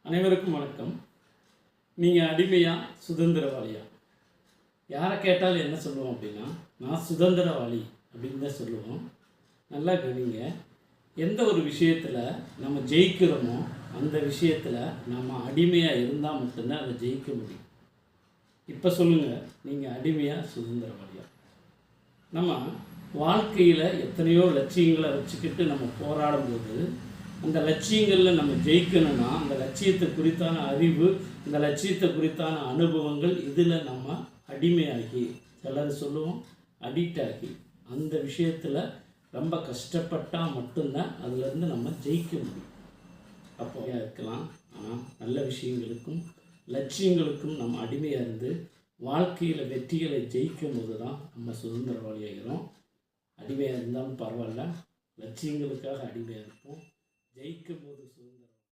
அனைவருக்கும் வணக்கம். நீங்கள் அடிமையா சுதந்திரவாளியா? யாரை கேட்டாலும் என்ன சொல்லுவோம் அப்படின்னா, நான் சுதந்திரவாளி அப்படின்னு தான் சொல்லுவோம். நல்லா கவனிங்க. எந்த ஒரு விஷயத்தில் நம்ம ஜெயிக்கிறோமோ அந்த விஷயத்தில் நம்ம அடிமையாக இருந்தால் மட்டும்தான் அதை ஜெயிக்க முடியும். இப்போ சொல்லுங்கள், நீங்கள் அடிமையா சுதந்திரவாளியா? நம்ம வாழ்க்கையில் எத்தனையோ லட்சியங்களை வச்சுக்கிட்டு நம்ம போராடும்போது அந்த லட்சியங்களில் நம்ம ஜெயிக்கணும்னா அந்த லட்சியத்தை குறித்தான அறிவு, இந்த லட்சியத்தை குறித்தான அனுபவங்கள், இதில் நம்ம அடிமையாகி, சிலர் சொல்லுவோம் அடிக்ட் ஆகி, அந்த விஷயத்தில் ரொம்ப கஷ்டப்பட்டால் மட்டும்தான் அதிலேருந்து நம்ம ஜெயிக்க முடியும். அப்போ இருக்கலாம். ஆனால் நல்ல விஷயங்களுக்கும் லட்சியங்களுக்கும் நம்ம அடிமையாக இருந்து வாழ்க்கையில் வெற்றிகளை ஜெயிக்கும் போது தான் நம்ம சுதந்திரவாளியாகிறோம். அடிமையாக இருந்தாலும் பரவாயில்ல, லட்சியங்களுக்காக அடிமையாக இருப்போம். ஜெயிக்கும் போது